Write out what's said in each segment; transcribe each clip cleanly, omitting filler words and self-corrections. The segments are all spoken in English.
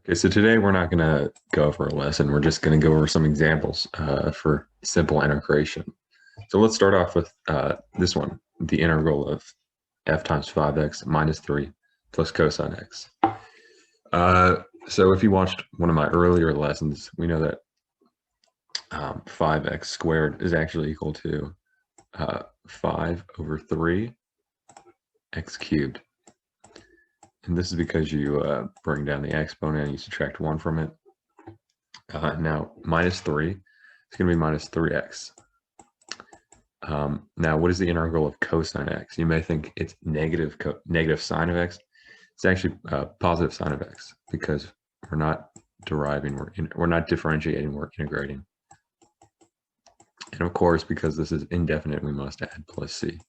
Okay, so today we're not going to go over a lesson. We're just going to go over some examples for simple integration. So let's start off with this one, the integral of f times 5x minus 3 plus cosine x. So if you watched one of my earlier lessons, we know that 5x squared is actually equal to 5 over 3 x cubed. And this is because you bring down the exponent and you subtract 1 from it. Now, minus 3 is going to be minus 3x. Now, what is the integral of cosine x? You may think it's negative sine of x. It's actually positive sine of x because we're not deriving, we're not differentiating, we're integrating. And of course, because this is indefinite, we must add plus c.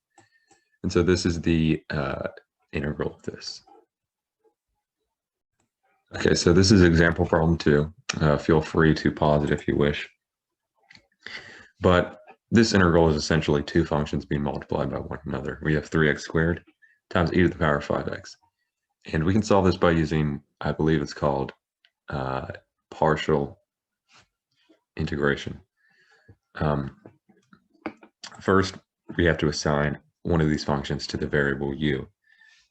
And so this is the integral of this. Okay, so this is example problem 2. Feel free to pause it if you wish. But this integral is essentially two functions being multiplied by one another. We have 3x squared times e to the power of 5x. And we can solve this by using, I believe it's called partial integration. First, we have to assign one of these functions to the variable u.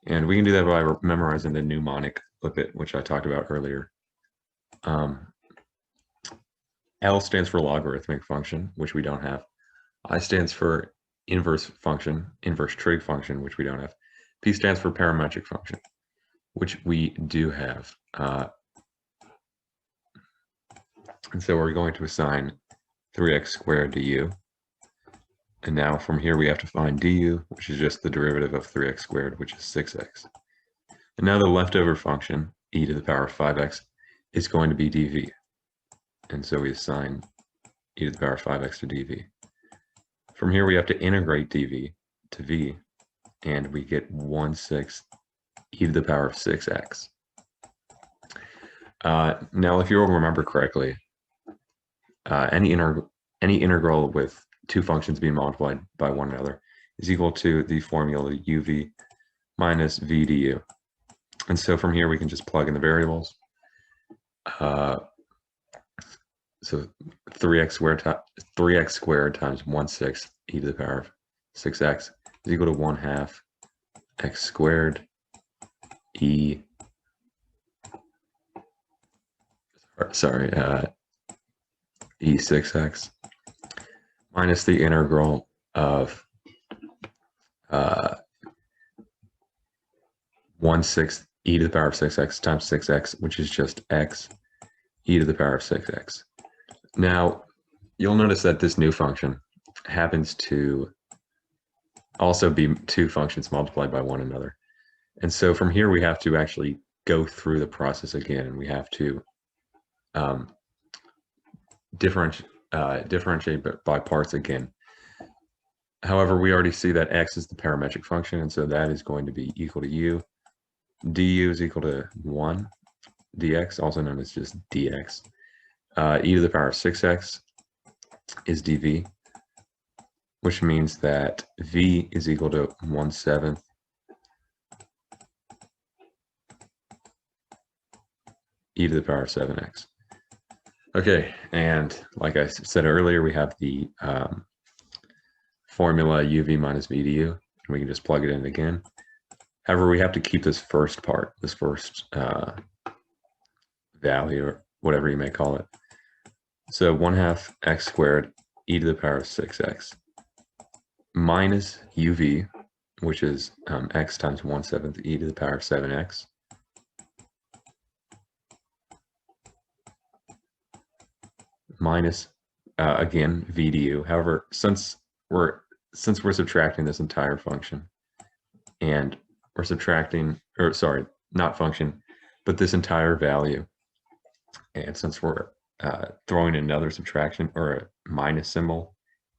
And we can do that by memorizing the mnemonic limit, which I talked about earlier. L stands for logarithmic function, which we don't have. I stands for inverse trig function, which we don't have. P stands for parametric function, which we do have. And so we're going to assign 3x squared to u. And now from here we have to find du, which is just the derivative of 3x squared, which is 6x. And now the leftover function, e to the power of 5x, is going to be dv. And so we assign e to the power of 5x to dv. From here we have to integrate dv to v, and we get 1/6 e to the power of 6x. Now, if you'll remember correctly, any integral with two functions being multiplied by one another is equal to the formula uv minus v du. And so from here we can just plug in the variables. So 3x squared times 1/6 e to the power of 6x is equal to 1/2 x squared e e6x minus the integral of 1/6 e to the power of 6x times 6x, which is just x e to the power of 6x. Now, you'll notice that this new function happens to also be two functions multiplied by one another. And so from here, we have to actually go through the process again, and we have to differentiate by parts again. However, we already see that x is the parametric function, and so that is going to be equal to u. Du is equal to 1 dx, also known as just dx. E to the power of 6x is dv, which means that v is equal to 1/7 e to the power of 7x. Okay, and like I said earlier, we have the formula uv minus v du, and we can just plug it in again. However, we have to keep this first part, this first value, or whatever you may call it. So 1/2 x squared e to the power of 6x minus uv, which is x times 1/7 e to the power of 7x, minus again v du. However, since we're subtracting this entire function, and we're subtracting, or sorry, not function, but this entire value, and since we're throwing another subtraction or a minus symbol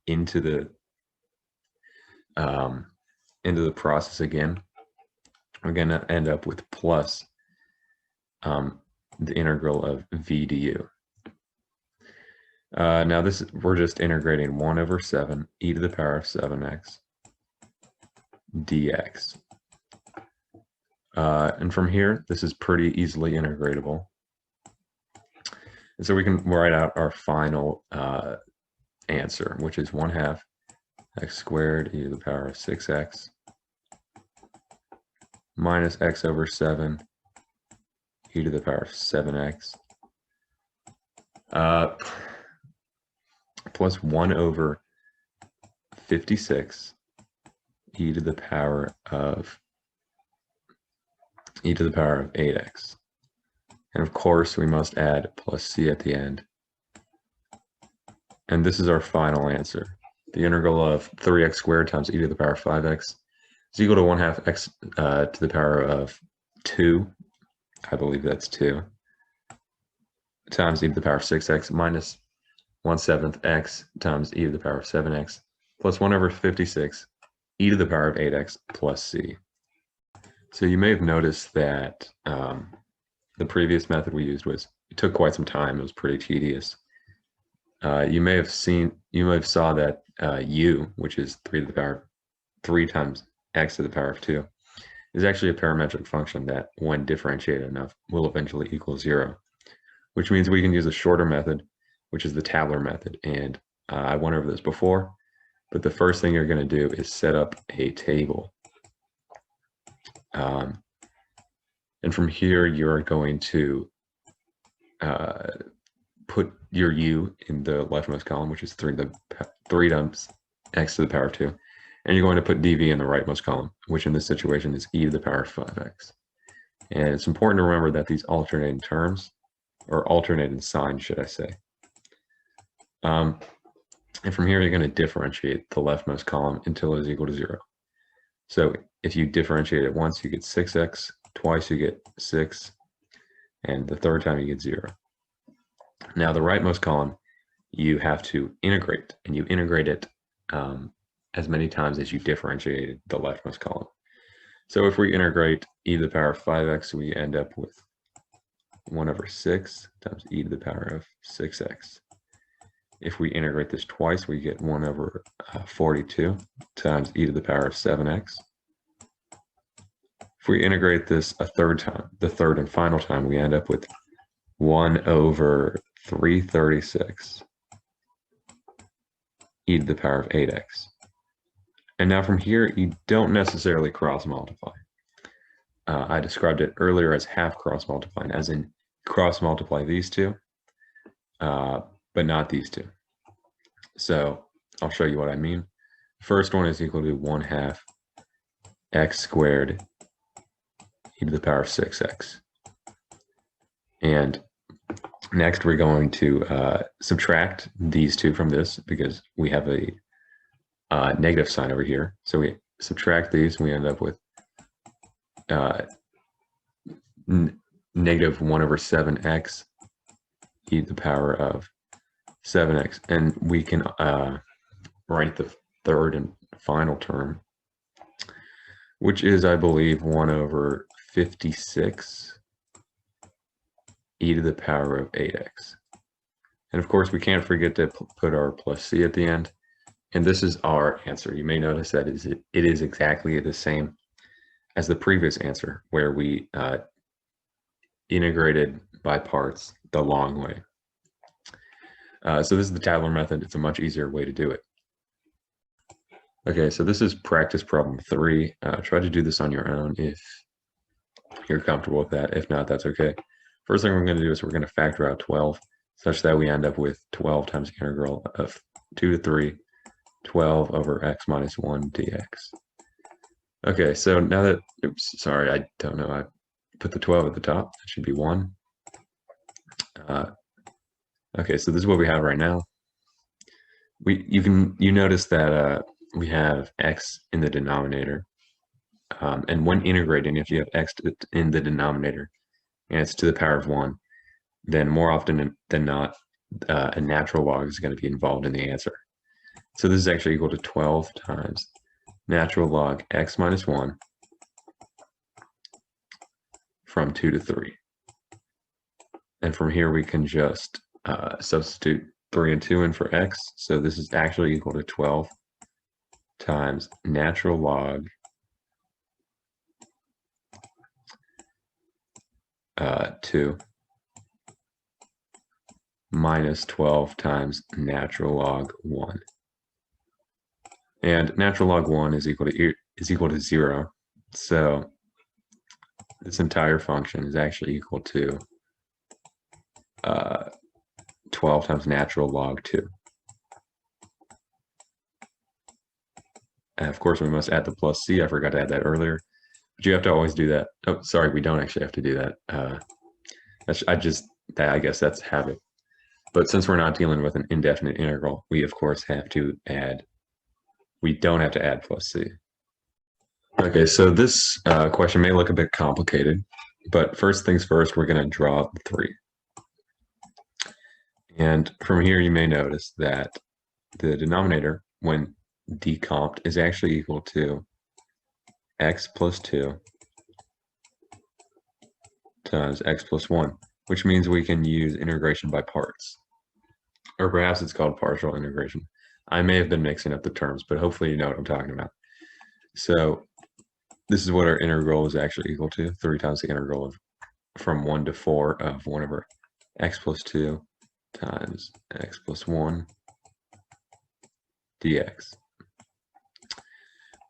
into the process again, we're going to end up with plus the integral of v du. Now we're just integrating 1/7 e to the power of 7x dx. And from here, this is pretty easily integratable. And so we can write out our final answer, which is 1/2 x squared e to the power of 6x minus x over 7 e to the power of 7x plus 1 over 56 e to the power of 8x. And of course, we must add plus c at the end. And this is our final answer. The integral of 3x squared times e to the power of 5x is equal to 1/2 x to the power of 2. I believe that's 2. Times e to the power of 6x minus 1/7 x times e to the power of 7x plus 1 over 56 e to the power of 8x plus c. So you may have noticed that the previous method we used it took quite some time. It was pretty tedious. You may have saw that u, which is 3 times x to the power of 2, is actually a parametric function that, when differentiated enough, will eventually equal 0, which means we can use a shorter method, which is the tabular method. And I went over this before, but the first thing you're going to do is set up a table. And from here, you're going to put your u in the leftmost column, which is 3 times x to the power of 2. And you're going to put dv in the rightmost column, which in this situation is e to the power of 5x. And it's important to remember that these alternating terms, or alternating signs, should I say. And from here, you're going to differentiate the leftmost column until it is equal to 0. So if you differentiate it once, you get 6x. Twice, you get 6. And the third time, you get 0. Now, the rightmost column, you have to integrate, and you integrate it as many times as you differentiated the leftmost column. So if we integrate e to the power of 5x, we end up with 1 over 6 times e to the power of 6x. If we integrate this twice, we get 1 over 42 times e to the power of 7x. If we integrate this a third time, the third and final time, we end up with 1 over 336 e to the power of 8x. And now from here, you don't necessarily cross multiply. I described it earlier as half cross multiplying, as in cross multiply these two, but not these two. So I'll show you what I mean. First one is equal to 1/2 x squared e to the power of 6x. And next we're going to subtract these two from this because we have a negative sign over here. So we subtract these and we end up with negative 1 over 7x e to the power of 7x. And we can write the third and final term, which is, I believe, 1 over 56 e to the power of 8x. And of course, we can't forget to put our plus c at the end. And this is our answer. You may notice that it is exactly the same as the previous answer, where we integrated by parts the long way. So this is the tabular method. It's a much easier way to do it. Okay, so this is practice problem 3. Try to do this on your own if you're comfortable with that. If not, that's okay. First thing we're going to do is we're going to factor out 12 such that we end up with 12 times the integral of 2 to 3, 12 over x minus 1 dx. Okay, so now that, oops, sorry, I don't know. I put the 12 at the top. That should be 1. Okay, so this is what we have right now. You notice that we have x in the denominator. And when integrating, if you have x in the denominator and it's to the power of 1, then more often than not, a natural log is going to be involved in the answer. So this is actually equal to 12 times natural log x minus 1 from 2 to 3. And from here, we can just substitute 3 and 2 in for x. So this is actually equal to 12 times natural log 2 minus 12 times natural log 1. And natural log 1 is equal to 0. So this entire function is actually equal to 12 times natural log 2. And of course, we must add the plus c. I forgot to add that earlier. But you have to always do that. Oh, sorry, we don't actually have to do that. I guess that's habit. But since we're not dealing with an indefinite integral, we of course have to add, we don't have to add plus c. Okay, so this question may look a bit complicated, but first things first, we're going to draw the 3. And from here, you may notice that the denominator, when decomped, is actually equal to x plus 2 times x plus 1, which means we can use integration by parts. Or perhaps it's called partial integration. I may have been mixing up the terms, but hopefully you know what I'm talking about. So this is what our integral is actually equal to, 3 times the integral of from 1 to 4 of 1 over x plus 2 times x plus 1 dx.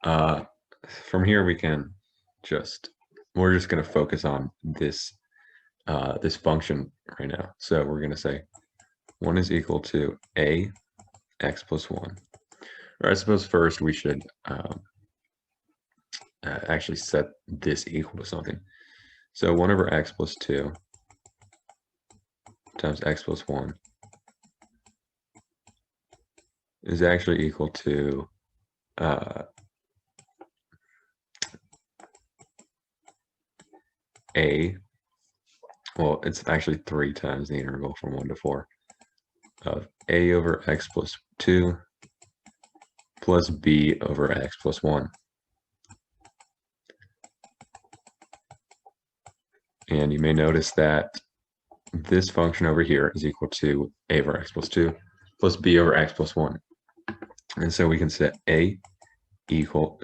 From here we can we're just going to focus on this this function right now. So we're going to say 1 is equal to a x plus 1. Or I suppose first we should actually set this equal to something. So 1 over x plus 2 times x plus 1 is actually equal to well, it's actually 3 times the integral from 1 to 4 of a over x plus 2 plus b over x plus 1. And you may notice that this function over here is equal to a over x plus 2 plus b over x plus 1. And so we can set 1 equal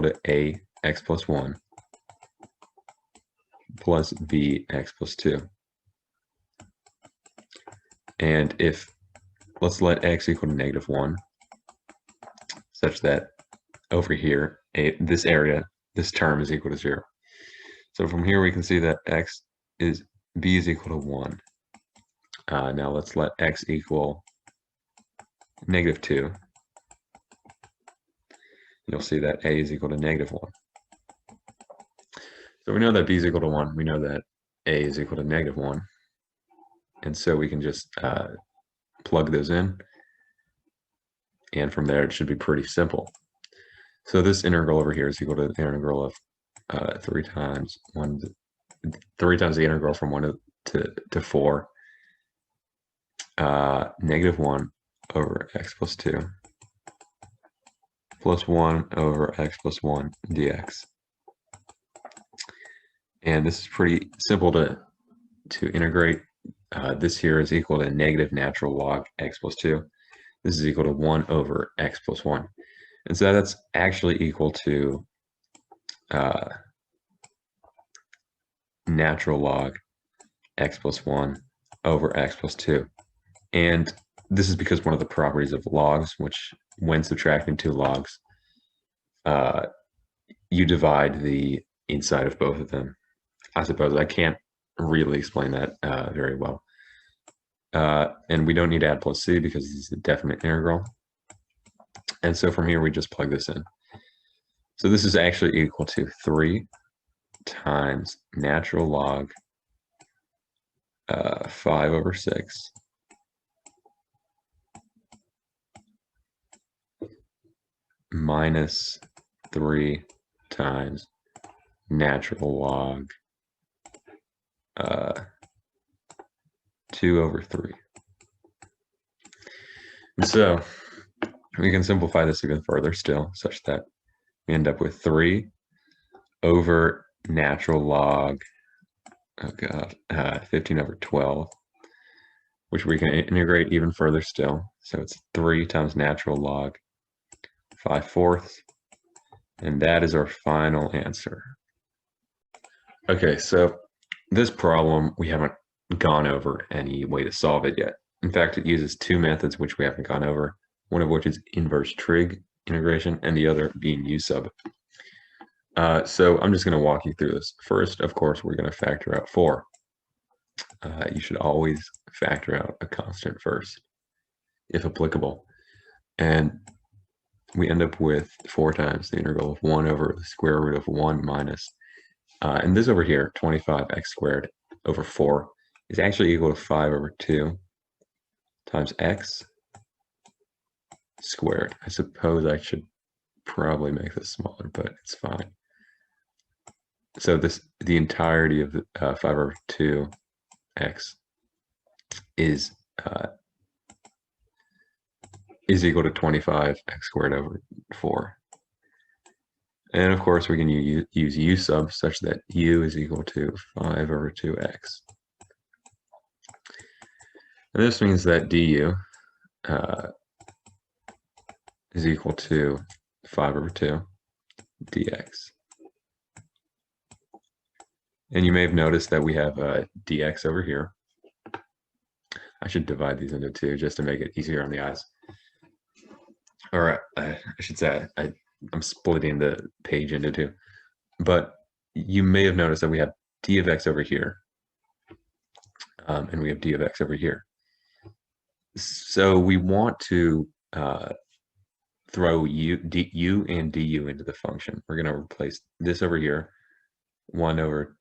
to a x plus 1 plus b x plus 2. And let's let x equal to negative 1, such that over here, this term is equal to 0. So from here we can see that b is equal to 1. Now let's let x equal negative 2. You'll see that a is equal to negative 1. So we know that b is equal to 1. We know that a is equal to negative 1. And so we can just plug those in. And from there, it should be pretty simple. So this integral over here is equal to the integral of 3 times the integral from 1 to 4, negative 1 over x plus 2 plus 1 over x plus 1 dx. And this is pretty simple to integrate. This here is equal to negative natural log x plus 2. This is equal to 1 over x plus 1. And so that's actually equal to natural log x plus 1 over x plus 2. And this is because one of the properties of logs, which when subtracting 2 logs, you divide the inside of both of them. I suppose I can't really explain that very well. And we don't need to add plus c because this is a definite integral. And so from here, we just plug this in. So this is actually equal to 3 times natural log 5 over 6 minus 3 times natural log 2 over 3. And so we can simplify this even further still, such that we end up with 3 over natural log 15 over 12, which we can integrate even further still. So it's 3 times natural log 5/4, and that is our final answer. Okay, so this problem we haven't gone over any way to solve it yet. In fact, it uses two methods which we haven't gone over, one of which is inverse trig integration and the other being u sub. So I'm just going to walk you through this. First, of course, we're going to factor out 4. You should always factor out a constant first, if applicable. And we end up with 4 times the integral of 1 over the square root of 1 minus, and this over here, 25x squared over 4, is actually equal to 5 over 2 times x squared. I suppose I should probably make this smaller, but it's fine. So the entirety of the 5 over 2x is equal to 25x squared over 4. And of course, we can use u sub such that u is equal to 5 over 2x. And this means that du is equal to 5 over 2 dx. And you may have noticed that we have dx over here. I should divide these into 2 just to make it easier on the eyes. Or I should say I'm splitting the page into 2. But you may have noticed that we have d of x over here. And we have d of x over here. So we want to throw u and du into the function. We're going to replace this over here, 1 over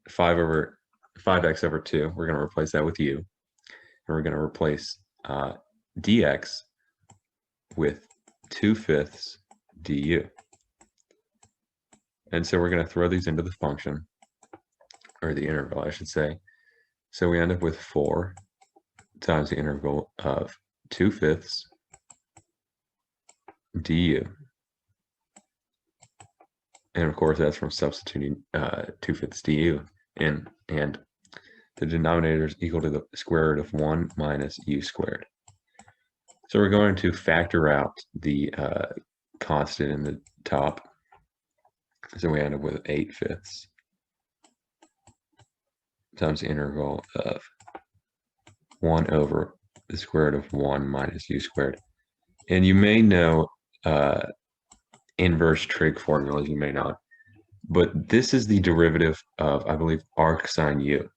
5x over 2. We're going to replace that with u. And we're going to replace dx with 2/5 du. And so we're going to throw these into the function, or the integral, I should say. So we end up with 4 times the integral of 2/5 du. And of course, that's from substituting 2/5 du in, and the denominator is equal to the square root of 1 minus u squared. So we're going to factor out the constant in the top. So we end up with 8/5 times the integral of 1 over the square root of 1 minus u squared. And you may know inverse trig formulas, you may not. But this is the derivative of, I believe, arc sine u.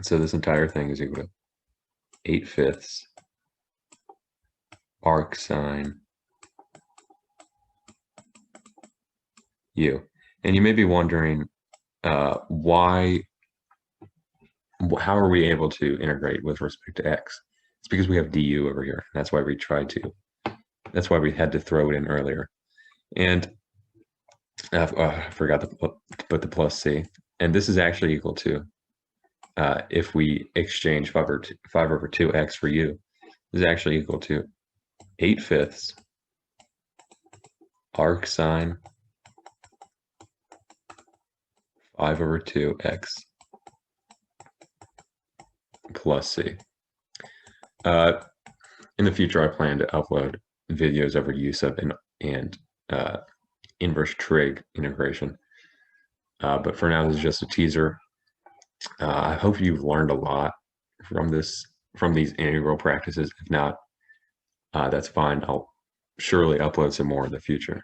So this entire thing is equal to 8/5 arc sine u. And you may be wondering how are we able to integrate with respect to x? It's because we have du over here. That's why we had to throw it in earlier. And I forgot to put the plus c. And this is actually equal to, if we exchange 5 over 2x for u, is actually equal to 8/5 arc sine 5 over 2x plus c. In the future, I plan to upload videos over u sub and inverse trig integration. But for now, this is just a teaser. I hope you've learned a lot from these integral practices. If not, that's fine. I'll surely upload some more in the future.